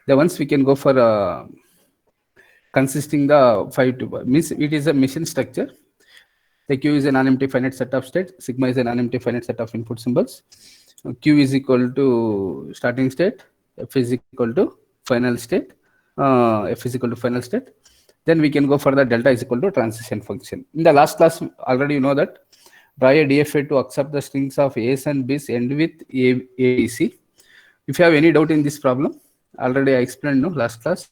The ones we can go for consisting the 5 to means it is a mission structure. The Q is a non-empty finite set of state. Sigma is a non-empty finite set of input symbols. Q is equal to starting state. F is equal to final state. F is equal to final state. Then we can go for the delta is equal to transition function. In the last class, already you know that draw a DFA to accept the strings of A's and B's end with ABC. If you have any doubt in this problem, already I explained no last class.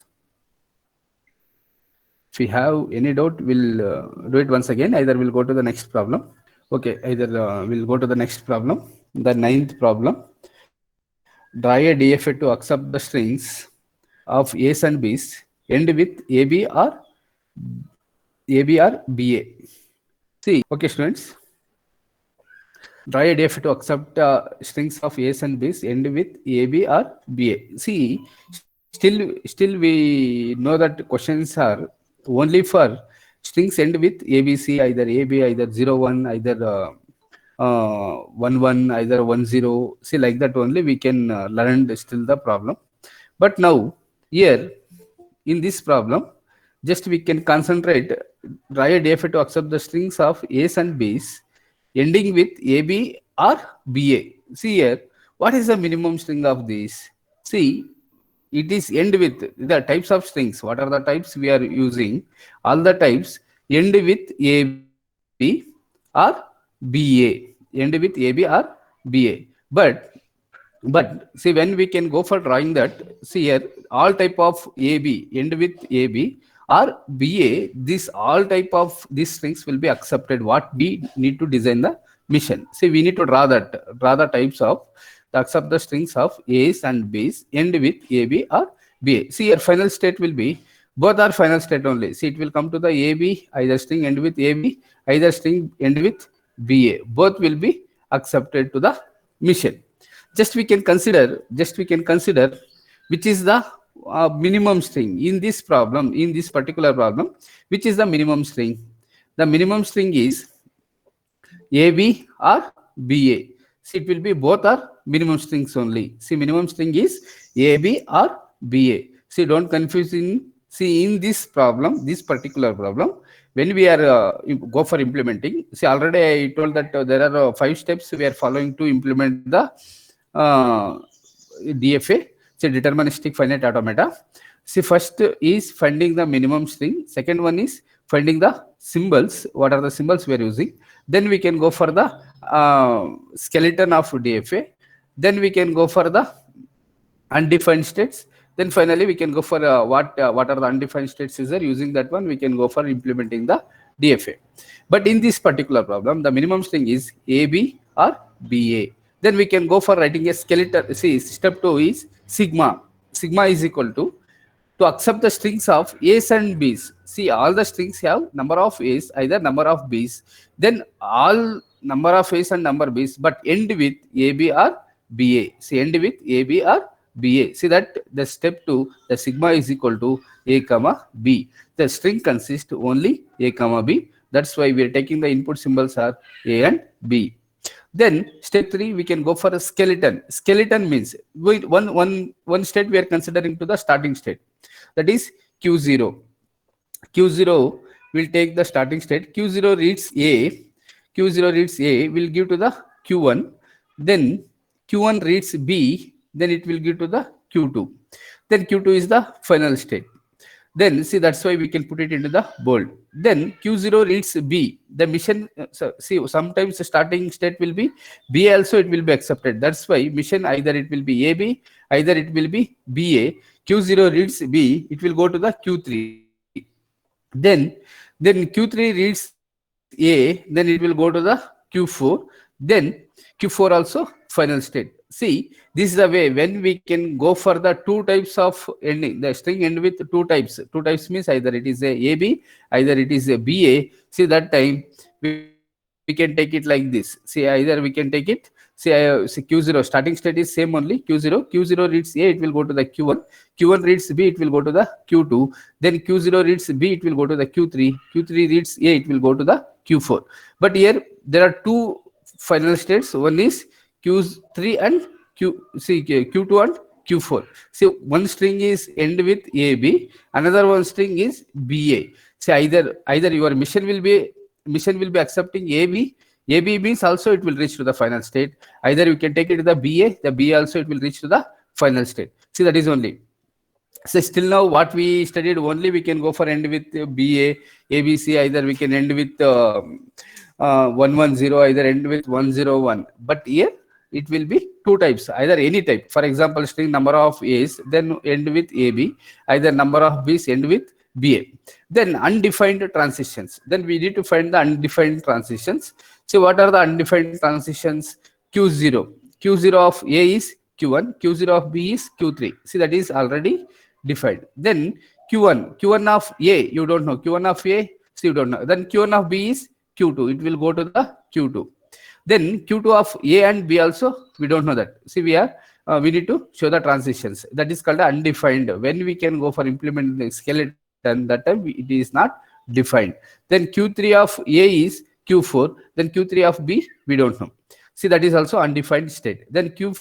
If you have any doubt, we'll do it once again. Either we'll go to the next problem. Okay, either we'll go to the next problem. The 9th problem. Draw a DFA to accept the strings of A's and B's end with AB or BA. See, okay, students. Draw a DFA to accept strings of A's and B's end with AB or BA. See, still we know that questions are only for strings end with ABC, either AB, either 0, 1, either 1, 1, either 1, 0. See, like that only we can learn still the problem. But now, here, in this problem, just we can concentrate, draw a DFA to accept the strings of A's and B's ending with AB or BA. See here, what is the minimum string of these? See, it is end with the types of strings. What are the types we are using? All the types end with AB or BA. End with AB or BA. But see, when we can go for drawing that, see here, all type of AB end with AB or BA, this all type of these strings will be accepted. What we need to design the mission. See, we need to draw the types of accept the strings of A's and B's end with AB or BA. See, your final state will be both are final state only. See, it will come to the AB, either string end with AB, either string end with BA. Both will be accepted to the mission. Just we can consider which is the minimum string in this problem, in this particular problem, which is the minimum string. The minimum string is AB or BA. See, it will be both are minimum strings only. See, minimum string is AB or BA. See, don't confuse in this problem, this particular problem, when we are go for implementing. See, already I told that there are 5 steps we are following to implement the DFA. See, deterministic finite automata. See, first is finding the minimum string. Second one is finding the symbols. What are the symbols we are using? Then we can go for the skeleton of DFA. Then we can go for the undefined states. Then finally we can go for what are the undefined states is there. Using that one, we can go for implementing the DFA. But in this particular problem, the minimum string is AB or BA. Then we can go for writing a skeleton. See, step 2 is sigma. Sigma is equal to accept the strings of A's and B's. See, all the strings have number of A's, either number of B's. Then all number of A's and number B's, but end with AB or BA. See, end with AB or BA. See that the step 2, the sigma is equal to A comma B. The string consists only A comma B. That's why we are taking the input symbols are A and B. Then step 3, we can go for a skeleton. Skeleton means one state we are considering to the starting state. That is Q0. Q0 will take the starting state. Q0 reads A. Q0 reads A will give to the Q1. Then Q1 reads B. Then it will give to the Q2. Then Q2 is the final state. Then see, that's why we can put it into the bold. Then Q0 reads B. The mission, see, sometimes the starting state will be B also, it will be accepted. That's why mission either it will be AB, either it will be BA. Q0 reads B, it will go to the Q3. Then Q3 reads A, then it will go to the Q4. Then Q4 also final state. See, this is the way when we can go for the 2 types of ending. The string end with 2 types. 2 types means either it is a AB, either it is a BA. See, that time we can take it like this. See, either we can take it. See, Q0 starting state is same only. Q0 reads A, it will go to the Q1. Q1 reads B, it will go to the Q2. Then Q0 reads B, it will go to the Q3. Q3 reads A, it will go to the Q4. But here there are 2 final states. One is Q3 and Q2 and Q4. See, one string is end with AB, another one string is BA. See, either your mission will be accepting AB. AB means also it will reach to the final state. Either you can take it to the BA also it will reach to the final state. See, that is only. So still now what we studied only we can go for end with BA, ABC, either we can end with 110, either end with 101. But here it will be two types, either any type. For example, string number of A's, then end with AB, either number of B's end with BA. Then undefined transitions. Then we need to find the undefined transitions. So what are the undefined transitions? Q0. Q0 of A is Q1, Q0 of B is Q3. See, that is already defined. Then Q1 of A, you don't know. Q1 of A, so you don't know. Then Q1 of B is Q2. It will go to the Q2. Then Q2 of A and B also, we don't know that. See, we need to show the transitions. That is called undefined. When we can go for implementing the skeleton, that time it is not defined. Then Q3 of A is Q4. Then Q3 of B, we don't know. See, that is also undefined state. Then Q4 of A is Q1. Q4 of B is Q2. Then Q3 of A is Q3. Then Q4 of B is Q4. Then Q3 of B is Q4. Then Q4 of B is Q3. Then Q4 of B is Q4. Then Q4 of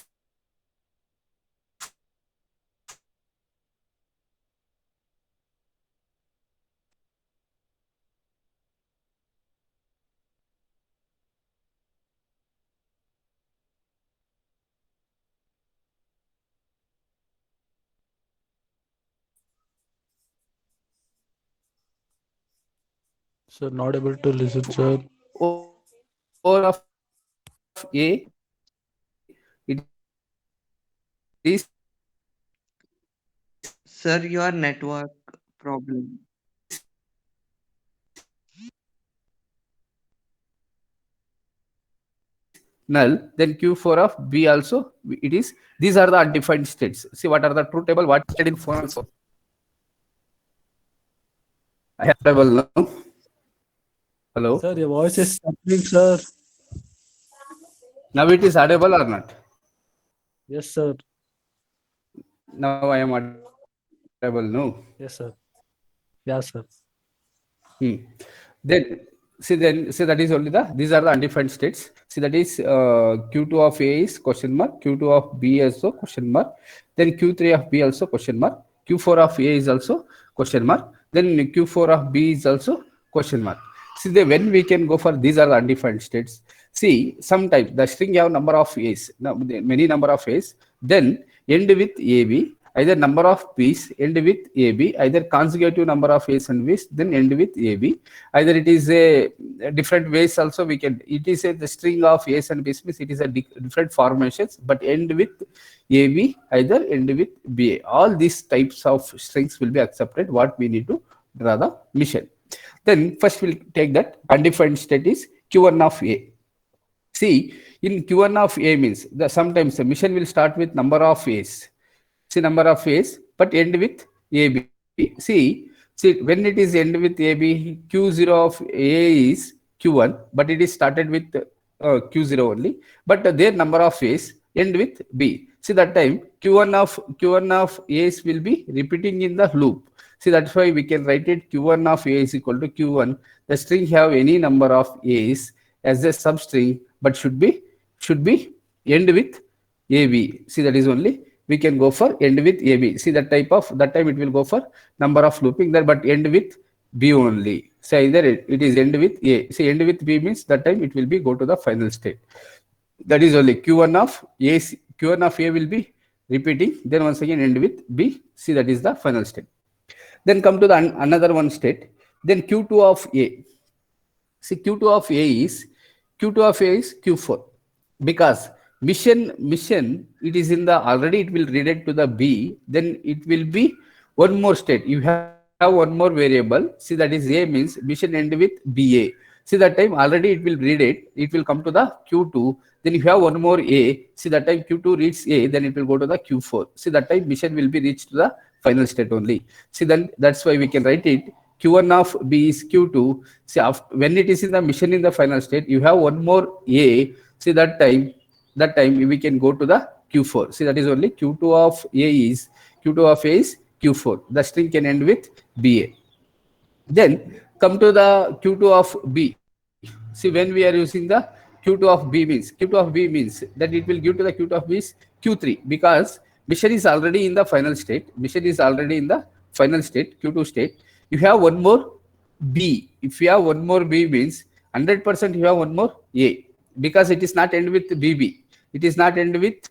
B is Q3. Then Q4 of B is Q4. Then Q4 of B is Q3. Then Q4 of Sir, B not is able to listen, Q4. sir. Q4 of A, it is Sir, your network problem. null. Then Q4 of B also it is. These are the undefined states. See, what are the truth table? What is in phone also? I have table now. Hello. Sir, your voice is suffering, sir. Now it is audible or not? Yes, sir. Now I am audible. No. Yes, sir. Yeah, sir. Then see that is only these are the undefined states. See, that is Q2 of A is question mark, Q2 of B also question mark, then Q3 of B also question mark, Q4 of A is also question mark, then Q4 of B is also question mark. See, when we can go for these are the undefined states. See, sometimes the string have number of A's, many number of A's, then end with AB, either number of P's end with AB, either consecutive number of A's and B's, then end with AB. Either it is a different ways also we can, it is the string of A's and B's means it is a different formations, but end with AB, either end with BA. All these types of strings will be accepted. What we need to draw the mission. Then first we'll take that undefined state is Q1 of A. See, in Q1 of A means sometimes the mission will start with number of A's. See, number of A's, but end with AB. See, when it is end with AB, Q0 of A is Q1, but it is started with Q0 only. But their number of A's end with B. See, that time Q1 of A's will be repeating in the loop. See, that's why we can write it Q1 of A is equal to Q1. The string have any number of A's as a substring, but should be end with AB. See, that is only we can go for end with AB. See, that time it will go for number of looping there, but end with B only. So either it is end with A. See, end with B means that time it will be go to the final state. That is only Q1 of A. Q1 of A will be repeating. Then once again end with B. See, that is the final state. Then come to the another one state. Then Q2 of A. See, Q2 of A is Q4 because mission it is in the already it will redirect to the B. Then it will be one more state. You have one more variable. See, that is A means mission end with BA. See, that time already it will redirect. It will come to the Q2. Then you have one more A. See, that time Q2 reaches A. Then it will go to the Q4. See, that time mission will be reached to the final state only. See, then that's why we can write it Q1 of B is Q2. See, when it is in the mission in the final state, you have one more A. See, that time we can go to the Q4. See, that is only Q2 of A is Q4. The string can end with BA. Then come to the Q2 of B. See, when we are using the Q2 of B means that it will give to the Q2 of B is Q3 because mission is already in the final state. Mission is already in the final state, Q2 state. You have one more B. If you have one more B means 100% you have one more A, because it is not end with BB. It is not end with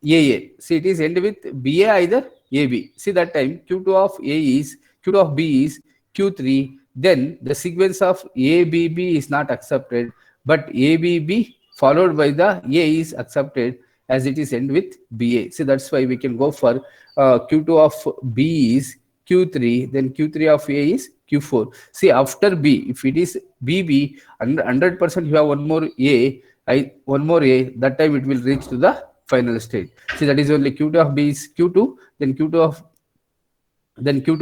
AA. See, it is end with BA either AB. See, that time Q2 of A is Q2 of B is Q3. Then the sequence of ABB is not accepted, but ABB followed by the A is accepted, as it is end with BA. See, that's why we can go for Q2 of B is Q3, then Q3 of A is Q4. See, after B, if it is BB, 100% you have one more A, one more A, that time it will reach to the final state. See, that is only Q2 of B is Q2, then Q2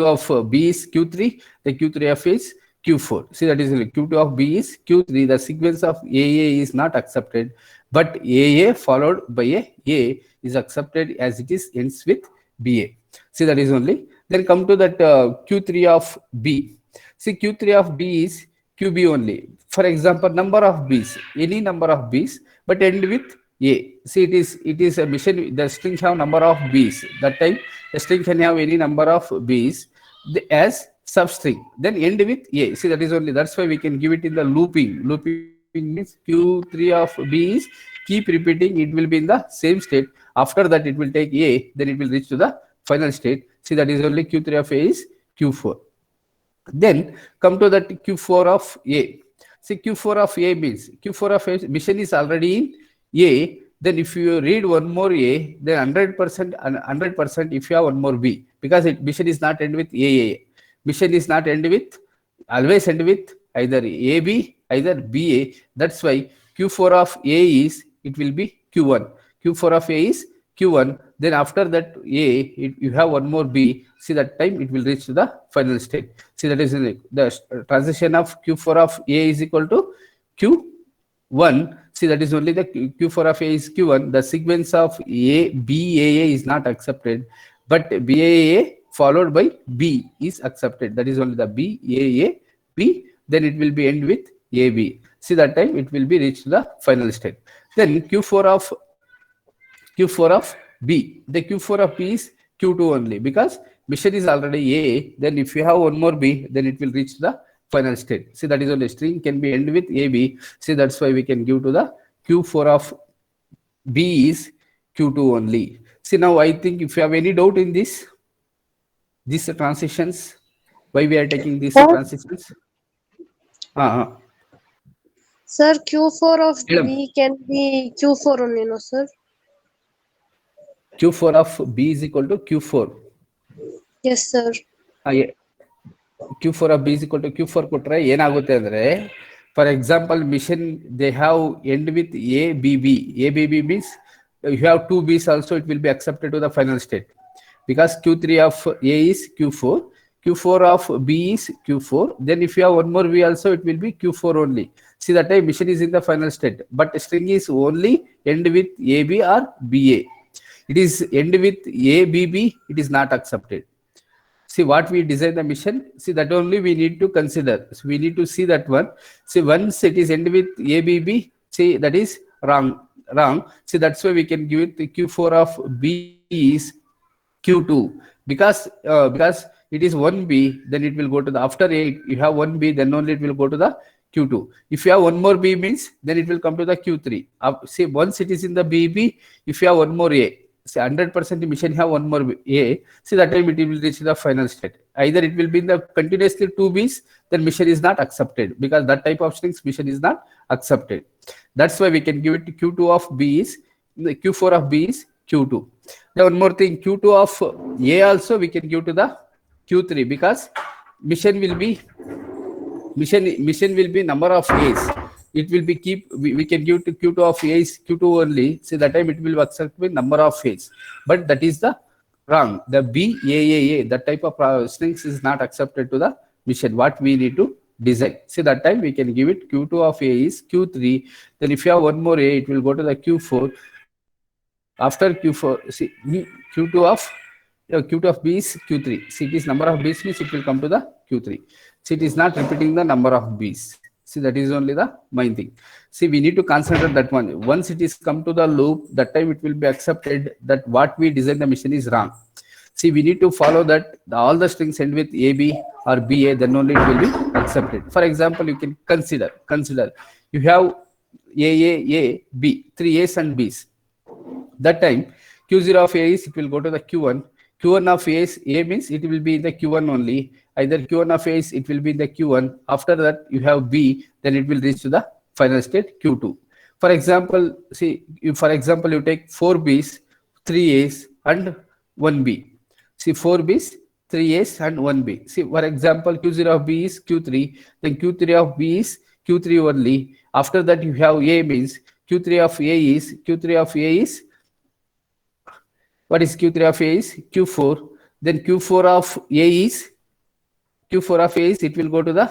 of B is Q3, then Q3 of A is Q4. See, that is Q2 of B is Q3. The sequence of AA is not accepted, but AA followed by A is accepted, as it is ends with BA. See, that is only. Then come to that Q3 of B. See, Q3 of B is QB only. For example, number of B's, any number of B's, but end with A. See, it is a mission. The string have number of B's. That time the string can have any number of B's as substring. Then end with A. See, that is only. That's why we can give it in the looping. Looping means Q3 of B is keep repeating. It will be in the same state. After that, it will take A. Then it will reach to the final state. See, that is only Q3 of A is Q4. Then come to that Q4 of A. See, Q4 of A means Q4 of A mission is already in A. Then if you read one more A, then 100% if you have one more B, because mission is not end with A. Mission is not end with, always end with either AB, either BA. That's why Q4 of A is, it will be Q1. Q4 of A is Q1. Then after that A, you have one more B. See, that time it will reach to the final state. See, that is the transition of Q4 of A is equal to Q1. See, that is only the Q4 of A is Q1. The sequence of BAA is not accepted, but BAA followed by B is accepted. That is only the BAA B. Then it will be end with AB. See, that time it will be reached to the final state. Then Q4 of B. The Q4 of B is Q2 only, because mission is already A. Then if you have one more B, then it will reach the final state. See, that is only string can be end with AB. See, that's why we can give to the Q4 of B is Q2 only. See, now I think if you have any doubt in these transitions, why we are taking these transitions? Sir, Q4 of Madam. B can be Q4 only, no, sir? Q4 of B is equal to Q4. Yes, sir. Yeah. Q4 of B is equal to Q4 ಕೊಟ್ರೆ ಏನಾಗುತ್ತೆ ಅಂದ್ರೆ, for example mission they have end with ABB means you have two B's also, it will be accepted to the final state, because Q3 of A is Q4 of B is Q4. Then if you have one more B also, it will be Q4 only. See, that time mission is in the final state, but string is only end with AB or BA. It is end with ABB, it is not accepted. See, what we design the mission, see, that only we need to consider. So we need to see that one. See, once it is end with ABB, see, that is wrong. See, that's why we can give it the Q4 of B is Q2, because it is 1B, then it will go to the, after A, you have 1B, then only it will go to the Q2. If you have one more B means, then it will come to the Q3. See, once it is in the BB, if you have one more A, say 100% mission have one more A, see, that time it will reach the final state. Either it will be in the continuously two B's, then mission is not accepted, because that type of strings mission is not accepted. That's why we can give it to Q2 of B is, the Q4 of B is Q2. Now one more thing, Q2 of A also we can give to the Q3, because mission will be number of A's. It will be we can give to Q2 of A is Q2 only. See, that time it will accept with number of A's, but that is the wrong. The BAA, that type of strings is not accepted to the mission. What we need to design. See, that time we can give it Q2 of A is Q3. Then if you have one more A, it will go to the Q4. After Q4, see, Q2 of B is Q3. See, it is number of B's means it will come to the Q3. See, it is not repeating the number of B's. See, that is only the main thing. See, we need to consider that one. Once it is come to the loop, that time it will be accepted that what we design the machine is wrong. See, we need to follow that all the strings end with AB or BA, then only it will be accepted. For example, you can consider you have A, B, three A's and B's. That time Q0 of A is, it will go to the Q1. Q1 of A is, A means it will be in the Q1 only. Either Q1 of A is, it will be in the Q1. After that you have B, then it will reach to the final state Q2. For example, see, for example, you take 4 B's, 3 A's and 1 B. See, 4 B's, 3 A's and 1 B. See, for example, Q0 of B is Q3, then Q3 of B is Q3 only. After that you have A means Q3 of A is what is Q3 of A is Q4. Then Q4 of A is it will go to the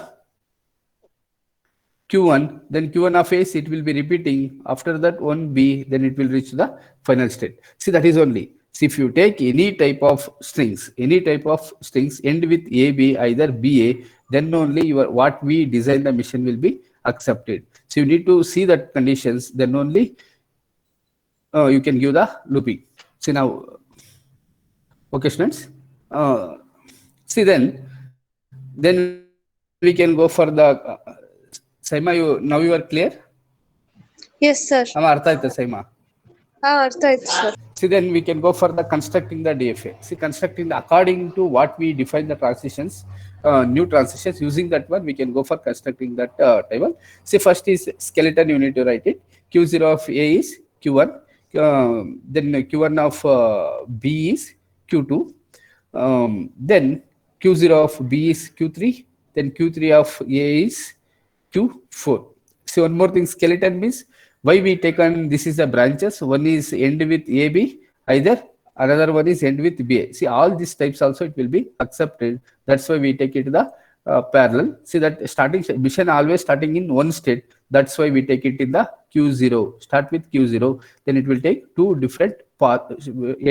Q1. Then Q1 of A is, it will be repeating. After that 1B, then it will reach the final state. See, that is only. See, if you take any type of strings end with AB, either BA, then only what we design the machine will be accepted. So you need to see that conditions, then only you can give the looping. See now, okay students, see then we can go for the Saima, now you are clear? Yes, sir. Artha aita Saima. ಅರ್ಥ ಆಯ್ತು sir. See, then we can go for the constructing the DFA. See, constructing the according to what we define the transitions, new transitions. Using that one, we can go for constructing that table. See, first is skeleton. You need to write it. Q0 of A is Q1. Then Q1 of B is Q2. Then Q0 of B is Q3. Then Q3 of A is Q4. See, one more thing. Skeleton means, why we taken this is the branches. One is end with AB, either another one is end with BA. See, all these types also it will be accepted. That's why we take it to the parallel. See that starting mission always starting in one state. That's why we take it in the Q0. Start with Q0, then it will take two different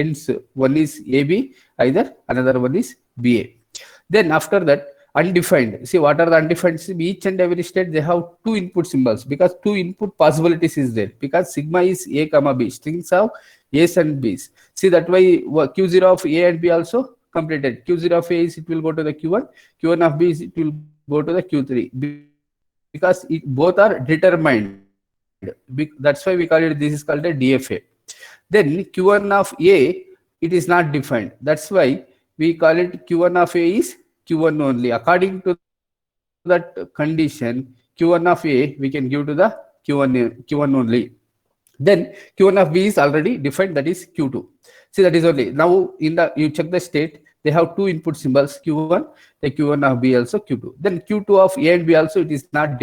ends. One is AB, either another one is BA. Then after that, undefined. See, what are the undefined? See, each and every state they have two input symbols, because two input possibilities is there, because sigma is A comma B, strings have A's and B's. See, that why Q0 of A and B also completed. Q0 of A is, it will go to the Q1, Q1 of B is, it will go to the Q3, because both are determined. That's why we call it, this is called a DFA. Then Q1 of A, it is not defined. That's why we call it Q1 of A is Q1 only. According to that condition, Q1 of A we can give to the Q1 only. Then Q1 of B is already defined, that is Q2. See, that is only. Now in the, you check the state, they have two input symbols, Q1, the Q1 of B also Q2. Then Q2 of A and B also, it is not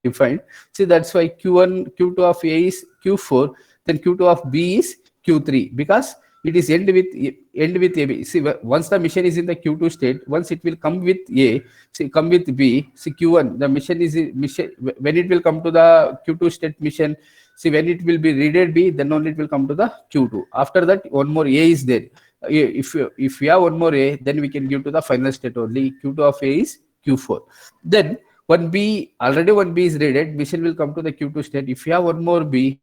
defined. See, that's why Q2 of A is Q4, then Q2 of B is Q3, because it is end with AB. See, once the mission is in the Q2 state, once it will come with A, see, come with B. See, Q1, the mission when it will come to the Q2 state mission. See, when it will be readed B, then only it will come to the Q2. After that, one more A is there. If we have one more A, then we can give to the final state only. Q2 of A is Q4. Then one B, already one B is readed. Mission will come to the Q2 state. If you have one more B,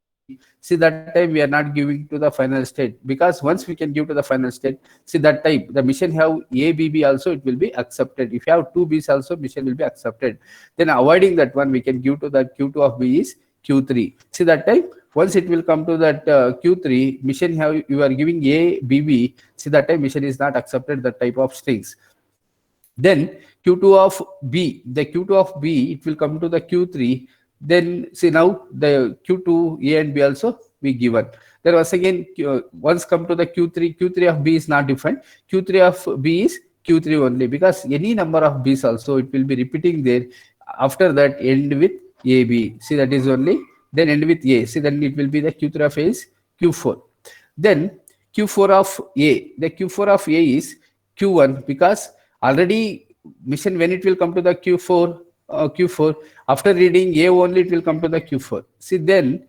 see, that time we are not giving to the final state, because once we can give to the final state, see, that type the mission have A, B, B also, it will be accepted. If you have two B's also, mission will be accepted. Then avoiding that one, we can give to the Q2 of B is Q3. See, that time once it will come to that Q3 mission, have you are giving A, B, B. See, that time mission is not accepted, that type of strings. Then Q2 of B, the Q2 of B, it will come to the Q3. Then see, now the Q2 A and B also we given. Then once again, once come to the Q3 of B is not defined. Q3 of B is Q3 only, because any number of B's also it will be repeating there. After that, end with AB. See, that is only. Then end with A. See, then it will be the Q3 of A is Q4. Then Q4 of A. The Q4 of A is Q1, because already mission when it will come to the Q4, after reading A only, it will come to the Q4. See, then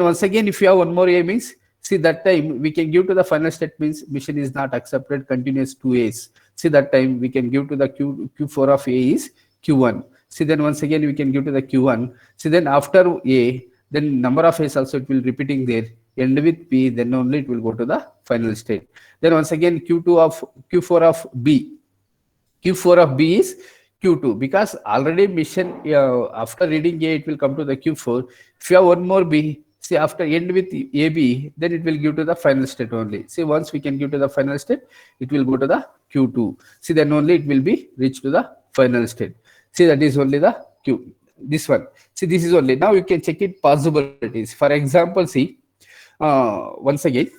once again, if you have one more A means, see, that time we can give to the final state means mission is not accepted, continuous 2 A's. See, that time we can give to the Q4 of A is Q1. See, then once again we can give to the Q1. See, then after A, then number of A's also it will repeating there. End with P, then only it will go to the final state. Then once again Q4 of B. Q4 of B is Q2 because already mission after reading A it will come to the Q4. If you have one more B, see after end with AB, then it will give to the final state only. See, once we can give to the final state, it will go to the Q2. See, then only it will be reached to the final state. See, that is only the Q. This one. See, this is only. Now you can check it possibilities. For example, see, once again,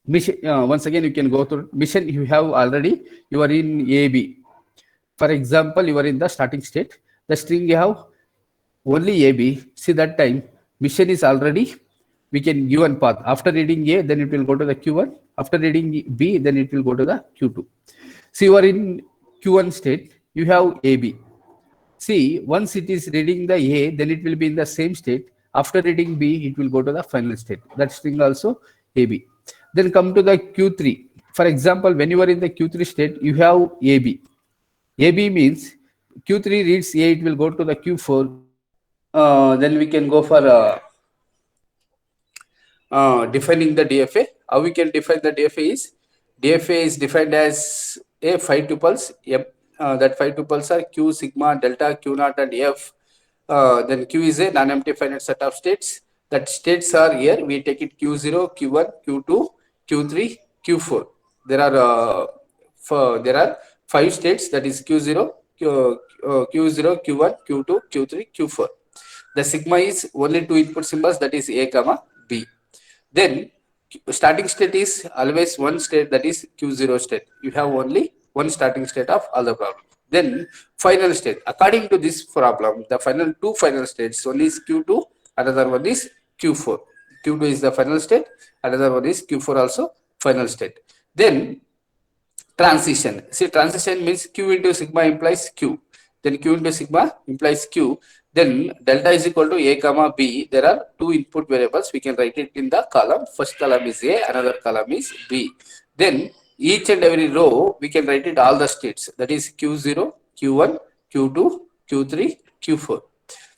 mission. Once again, you can go through mission. You have already. You are in AB. For example, you are in the starting state. The string you have only AB. See, that time mission is already. We can give one path. After reading A, then it will go to the Q1. After reading B, then it will go to the Q2. See, you are in Q1 state. You have AB. See, once it is reading the A, then it will be in the same state. After reading B, it will go to the final state. That string also AB. Then come to the Q3. For example, when you are in the Q3 state, you have AB. AB means Q3 reads A, it will go to the Q4. Then we can go for defining the DFA. How we can define the DFA is defined as a 5 tuples. That 5 tuples are Q, sigma, delta, Q naught, and F. Then Q is a non-empty finite set of states. That states are here. We take it Q0, Q1, Q2, Q3, Q4. There are 5 states. That is Q0, Q0, Q1, Q2, Q3, Q4. The sigma is only 2 input symbols. That is A, comma B. Then starting state is always one state. That is Q0 state. You have only one starting state of all the problem. Then final state. According to this problem, the final 2 final states, one is Q2, another one is Q4. Q2 is the final state, another one is Q4 also final state. Then transition. See, transition means Q into sigma implies Q. Then Q into sigma implies Q. Then delta is equal to A, comma B. There are 2 input variables. We can write it in the column. First column is A, another column is B. Then each and every row, we can write it all the states. That is Q0, Q1, Q2, Q3, Q4.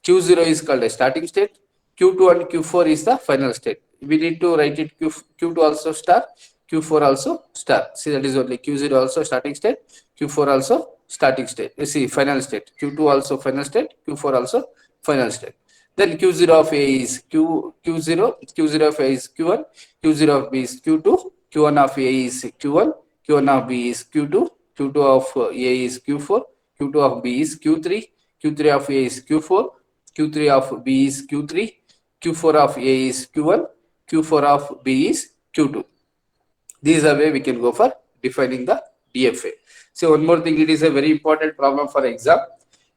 Q0 is called a starting state. Q2 and Q4 is the final state. We need to write it Q2 also star, Q4 also star. See, that is only Q0 also starting state, Q4 also starting state. You see, final state. Q2 also final state, Q4 also final state. Then Q0 of A is Q0, Q0 of A is Q1, Q0 of B is Q2, Q1 of A is Q1, Q1 of B is Q2, Q2 of A is Q4, Q2 of B is Q3, Q3 of A is Q4, Q3 of B is Q3, Q4 of A is Q1, Q4 of B is Q2. These are way we can go for defining the DFA. So one more thing, it is a very important problem for exam.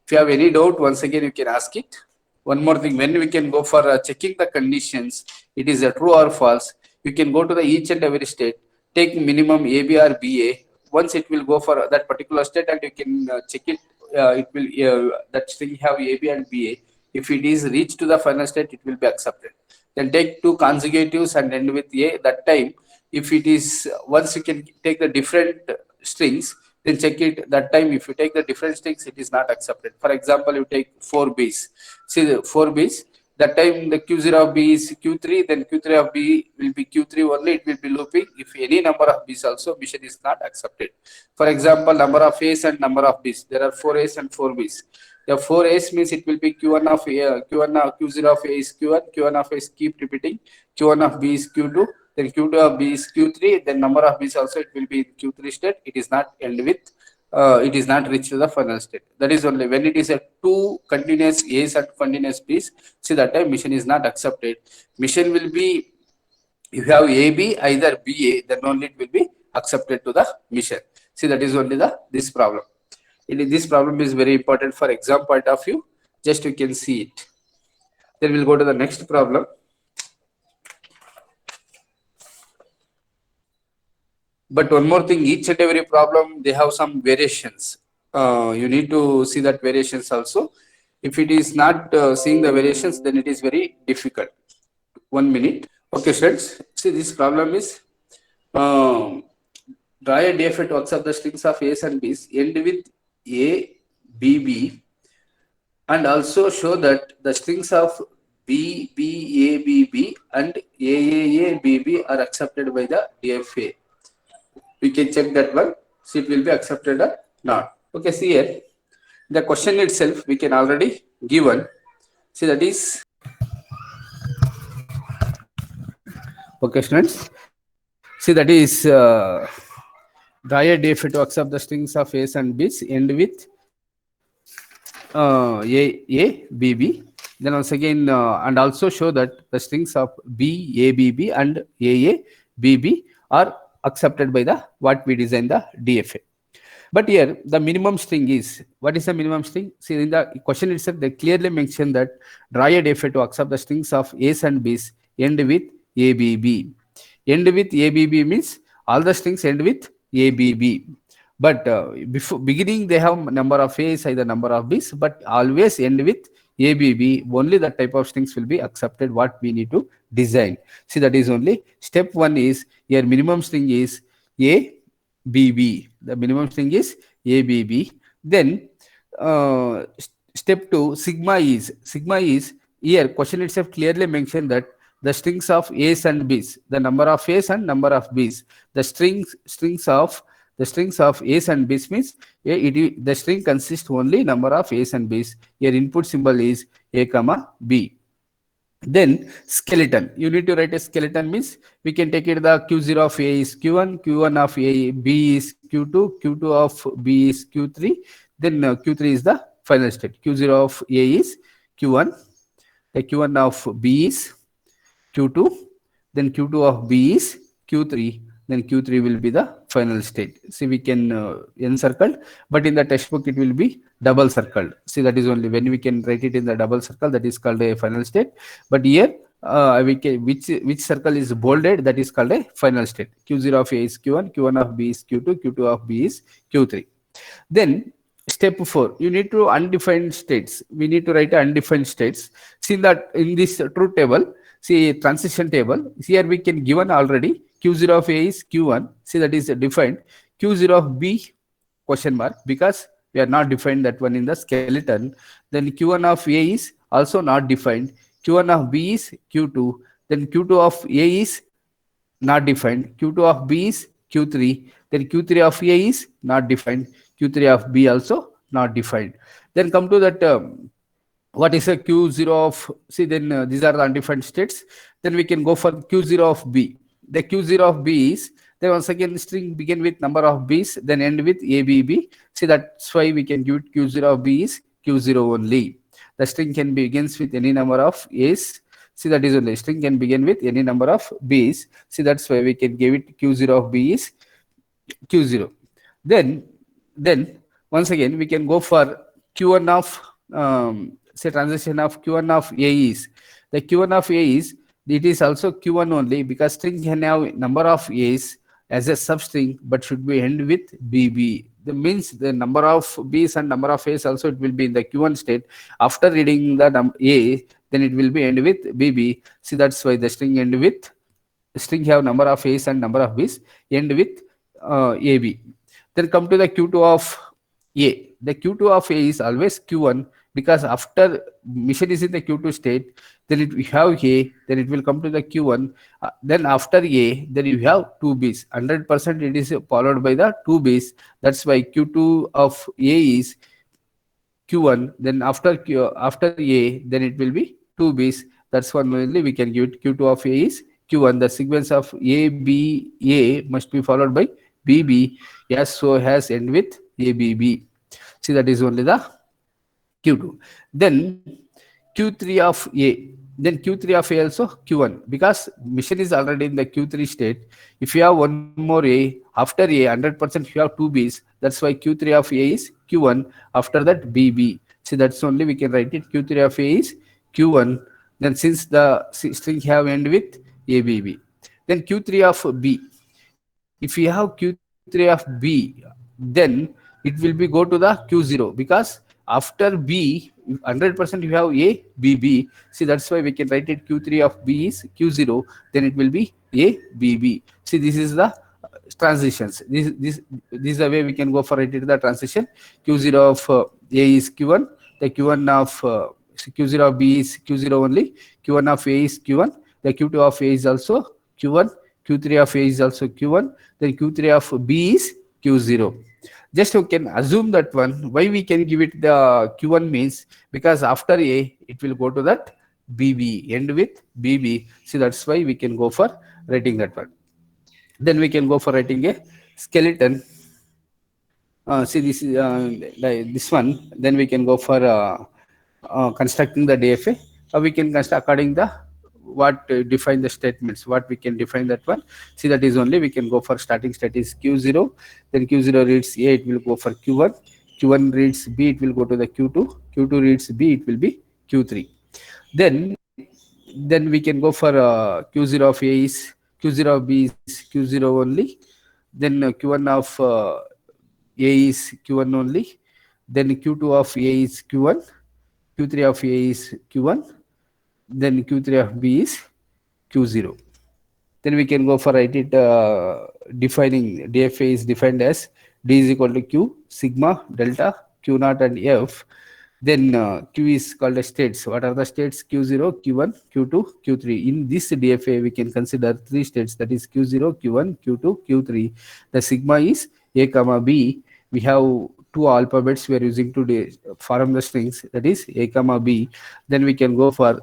If you have any doubt, once again you can ask it. One more thing, when we can go for checking the conditions, it is a true or false. You can go to the each and every state, take minimum AB or BA. Once it will go for that particular state, and you can check it. It will that string have AB and BA. If it is reached to the final state, it will be accepted. Then take 2 consecutives and end with A. That time, if it is once you can take the different strings, then check it. That time, if you take the different strings, it is not accepted. For example, you take 4 B's. See the 4 B's. That time the Q0 of B is Q3, then Q3 of B will be Q3 only. It will be looping. If any number of B's also, mission is not accepted. For example, number of A's and number of B's. There are 4 A's and 4 B's. The 4 A's means it will be Q1 of A, Q0 of A is Q1, Q1 of A is keep repeating, Q1 of B is Q2, then Q2 of B is Q3, then number of B's also it will be in Q3 state. It is not end with, it is not reached to the final state. That is only when it is a 2 continuous A's and continuous B's. See, that time mission is not accepted. Mission will be, if you have AB, either BA, then only it will be accepted to the mission. See, that is only this problem. This problem is very important for exam point of view. Just you can see it. Then we'll go to the next problem. But one more thing, each and every problem, they have some variations. You need to see that variations also. If it is not seeing the variations, then it is very difficult. 1 minute. Okay, students. See, this problem is draw a DFA to accept the strings of A's and B's, end with A, B, B. and also show that the strings of B, B, A, B, B and A, B, B are accepted by the DFA. We can check that one, see it will be accepted or not. Okay, see here, the question itself we can already given. See that is, okay students, see that is draw a DFA to accept the strings of A's and B's end with B, B. Then once again, and also show that the strings of B, A, B, B and A, B, B are accepted by the what we design the DFA. But here the minimum string is, what is the minimum string? See in the question itself they clearly mention that draw a DFA to accept the strings of A's and B's end with ABB. End with ABB means all the strings end with ABB. But before beginning they have number of A's, either number of B's, but always end with ABB. Only that type of strings will be accepted what we need to design. See that is only step 1 is your minimum string is ABB. The minimum string is ABB. Then step 2 sigma is here question itself clearly mentioned that the strings of A's and B's, the number of A's and number of B's, the strings of A's and B's means the string consists only number of A's and B's. Your input symbol is A comma B. Then skeleton, you need to write a skeleton means we can take it the Q0 of A is Q1, Q1 of A, B is Q2, Q2 of B is Q3, then Q3 is the final state. Q0 of A is Q1, the Q1 of B is Q2, then Q2 of B is Q3, then Q3 will be the final state. See we can encircled, but in the textbook it will be double circled. See that is only when we can write it in the double circle, that is called a final state. But here we can, which circle is bolded, that is called a final state. Q0 of A is Q1, Q1 of B is Q2, Q2 of B is Q3. Then step 4, you need to undefined states. We need to write undefined states. See that in this truth table, see transition table, here we can given already Q0 of A is Q1. See that is defined. Q0 of B question mark, because we are not defined that one in the skeleton. Then Q1 of A is also not defined. Q1 of B is Q2. Then Q2 of A is not defined. Q2 of B is Q3. Then Q3 of A is not defined. Q3 of B also not defined. Then come to that what is a Q0 of, see then these are the undefined states. Then we can go for Q0 of B. The Q0 of B is, then once again string begin with number of B's, then end with ABB. See that's why we can give it Q0 of B is Q0 only. The string can begins with any number of A's. See that is only string can begin with any number of B's. See that's why we can give it Q0 of B is Q0. Then once again we can go for Q1 of say transition of Q1 of A is, the Q1 of A is, it is also Q1 only because string can have number of A's as a substring but should be end with BB. That means the number of B's and number of A's also it will be in the Q1 state. After reading the A, then it will be end with BB. See that's why the string end with, string have number of A's and number of B's, end with AB. Then come to the Q2 of A. The Q2 of A is always Q1 because after mission is in the Q2 state, then it we have A, then it will come to the Q1. Then after A, then you have 2 B's. 100% it is followed by the 2 B's. That's why Q2 of A is Q1. Then after A, then it will be 2 B's. That's one only we can give it. Q2 of A is Q1. The sequence of A, B, A must be followed by B, B. Yes, so has end with ABB. See that is only the Q2. Then Q3 of A. Then Q3 of A also Q1 because mission is already in the Q3 state. If you have one more A, after A, 100% you have 2 B's. That's why Q3 of A is Q1. After that BB. See that's only we can write it. Q3 of A is Q1. Then since the string have end with ABB. Then Q3 of B. If you have Q3 of B, then it will be go to the Q0 because after B, 100% you have A, B, B. See, that's why we can write it Q3 of B is Q0, then it will be A, B, B. See, this is the transitions. This is the way we can go for it in the transition. Q0 of A is Q1, the Q1 of Q0 of B is Q0 only, Q1 of A is Q1, the Q2 of A is also Q1, Q3 of A is also Q1, then Q3 of B is Q0. Just you can assume that one. Why we can give it the Q1 means because after A it will go to that BB, end with BB. See, that's why we can go for writing that one. Then we can go for writing a skeleton. See, this is like this one. Then we can go for constructing the DFA. We can construct according the what define the statements. What we can define that one. See, that is only we can go for starting state is Q0. Then Q0 reads A, it will go for Q1. Q1 reads B, it will go to the Q2. Q2 reads B, it will be Q3. Then we can go for Q0 of A is Q0 of B is Q0 only. Then Q1 of A is Q1 only. Then Q2 of A is Q1. Q3 of A is Q1. Then Q3 of B is Q0. Then we can go for write it defining DFA is defined as D is equal to Q, sigma, delta, Q naught and F. Then Q is called as states. What are the states? Q0, Q1, Q2, Q3. In this DFA, we can consider three states, that is Q0, Q1, Q2, Q3. The sigma is A comma B. We have two alphabets we are using to form the strings, that is A comma B. Then we can go for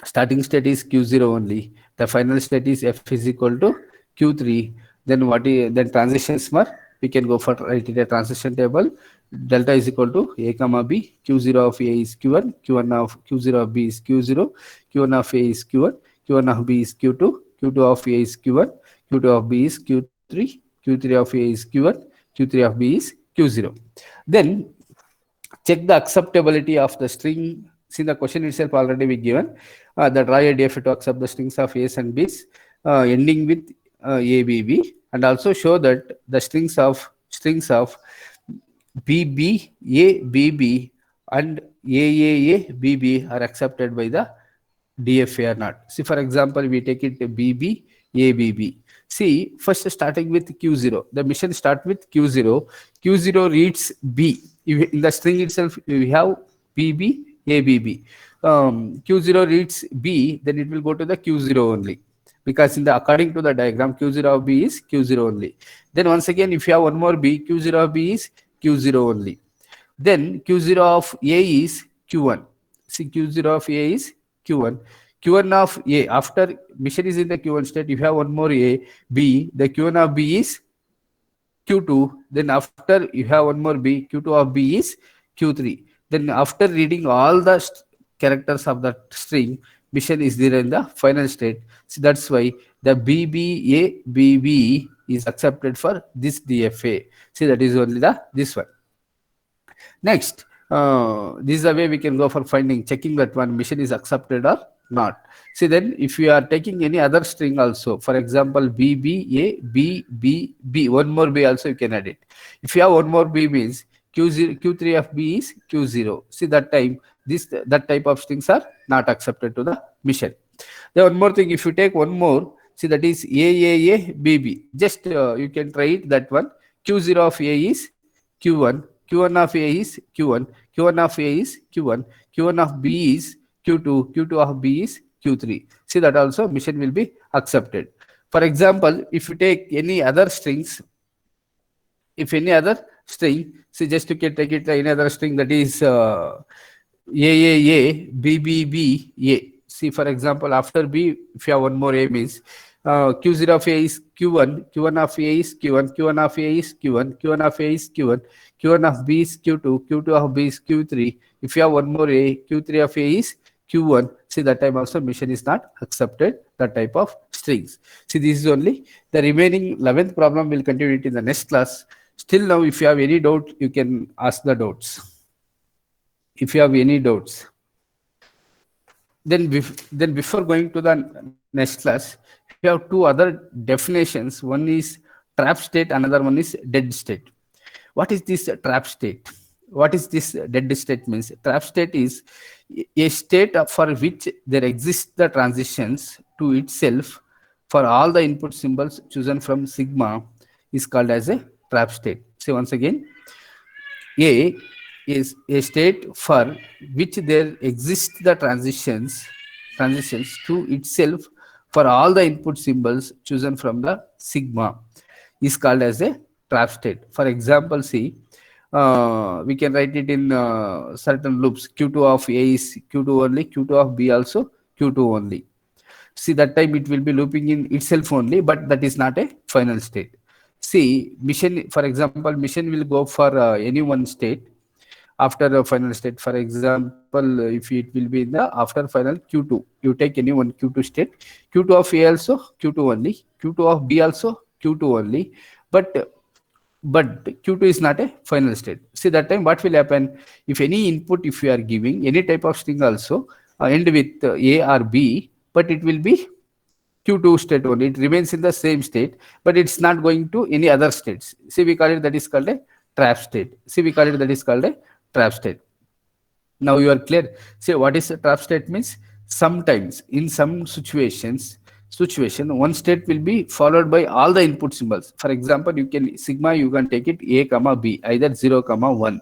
starting state is Q0 only. The final state is F is equal to Q3. Then what is then transitions mark? We can go for write it a transition table. Delta is equal to A comma B. Q0 of A is Q1. Q1 of Q0 of B is Q0. Q1 of A is Q1. Q1 of B is Q2. Q2 of A is Q1. Q2 of B is Q3. Q3 of A is Q1. Q3 of B is Q0. Then check the acceptability of the string. See, the question itself already be given. That draw a DFA to accept the strings of A's and B's ending with ABB, and also show that the strings of BB, ABB and AAA, BB are accepted by the DFA or not. See, for example, we take it BB, ABB. See, first starting with Q0. The mission start with Q0. Q0 reads B. In the string itself, we have BB, ABB. Q0 reads B, then it will go to the Q0 only. Because in the according to the diagram, Q0 of B is Q0 only. Then once again, if you have one more B, Q0 of B is Q0 only. Then Q0 of A is Q1. See, Q0 of A is Q1. Q1 of A, after mission is in the Q1 state, if you have one more A, B, the Q1 of B is Q2. Then after you have one more B, Q2 of B is Q3. Then after reading all the characters of that string, mission is there in the final state. So that's why the BBABB is accepted for this DFA. See, that is only this one. Next, this is the way we can go for finding, checking that one mission is accepted or not. See, then if you are taking any other string also, for example, BBABB, one more B also you can add it. If you have one more B means Q0, Q3 of B is Q0. See, that time that type of strings are not accepted to the mission. Then one more thing, if you take one more, see, that is AAABB. Just you can try it, that one. Q0 of A is Q1. Q1 of A is Q1. Q1 of A is Q1. Q1 of B is Q2. Q2 of B is Q3. See, that also mission will be accepted. For example, if you take any other strings, if any other string, see, just you can take it any other string, that is AAA, BBB, A. See, for example, after B, if you have one more A means Q0 of A is Q1, Q1 of A is Q1, Q1 of A is Q1, Q1 of A is Q1, Q1 of B is Q2, Q2 of B is Q3. If you have one more A, Q3 of A is Q1. See, that time also mission is not accepted, that type of strings. See, this is only the remaining 11th problem. Will continue it in the next class. Still now, if you have any doubt, you can ask the doubts. If you have any doubts, then before going to the next class, we have two other definitions. One is trap state, another one is dead state. What is this trap state? What is this dead state means? Trap state is a state for which there exist the transitions to itself for all the input symbols chosen from sigma is called as a trap state. So once again, A, is a state for which there exist the transitions to itself for all the input symbols chosen from the sigma is called as a trap state. For example, see, we can write it in certain loops. Q2 of A is Q2 only, Q2 of B also Q2 only. See, that time it will be looping in itself only, but that is not a final state. See, mission, for example, mission will go for any one state after a final state. For example, if it will be in the after final Q2, you take any one Q2 state, Q2 of A also Q2 only, Q2 of B also Q2 only, but Q2 is not a final state. See, that time what will happen, if any input, if you are giving any type of string also end with A or B, but it will be Q2 state only. It remains in the same state, but it's not going to any other states. See, we call it, that is called a trap state. See, we call it, that is called a trap state. Now you are clear. Say, what is a trap state means? Sometimes in some situation one state will be followed by all the input symbols. For example, you can sigma, you can take it A comma B, either 0 comma 1.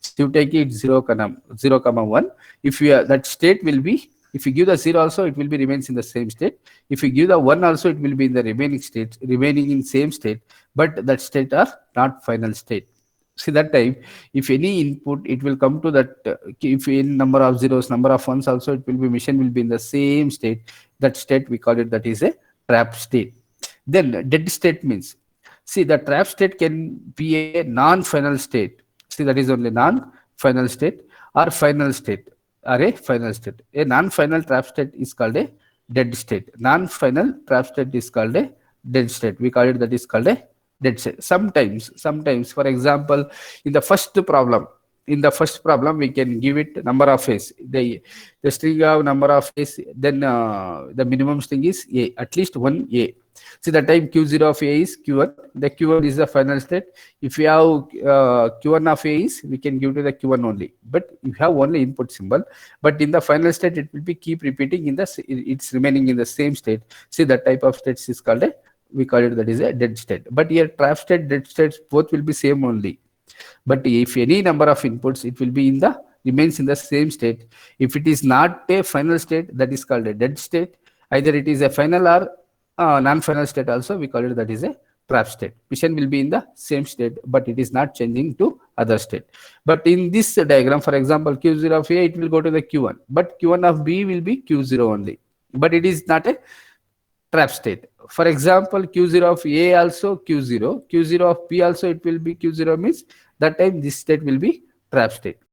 So you take it 0 comma 1. If you are, that state will be, if you give the 0 also, it will be remains in the same state. If you give the 1 also, it will be in the remaining in same state, but that state are not final state. See, that time, if any input, it will come to that, if in number of zeros, number of ones also, it will be, mission will be in the same state. That state, we call it, that is a trap state. Then dead state means, see, the trap state can be a non-final state. See, that is only non-final state or final state or a final state. A non-final trap state is called a dead state. Non-final trap state is called a dead state. We call it, that is called a dead state. Sometimes, for example, in the first problem, we can give it number of A's. The string of number of A's, then the minimum string is A, at least one A. See, the time Q0 of A is Q1, the Q1 is the final state. If we have Q1 of A is, we can give to the Q1 only, but you have only input symbol, but in the final state, it will be keep repeating it's remaining in the same state. See, that type of states is called a, we call it, that is a dead state. But here trap state, dead states, both will be same only. But if any number of inputs, it will be in the, remains in the same state. If it is not a final state, that is called a dead state. Either it is a final or non-final state also, we call it, that is a trap state. Mission will be in the same state, but it is not changing to other state. But in this diagram, for example, Q0 of A, it will go to the Q1, but Q1 of B will be Q0 only. But it is not a trap state. For example, Q0 of A also Q0 of B also, it will be Q0, means that time this state will be trap state.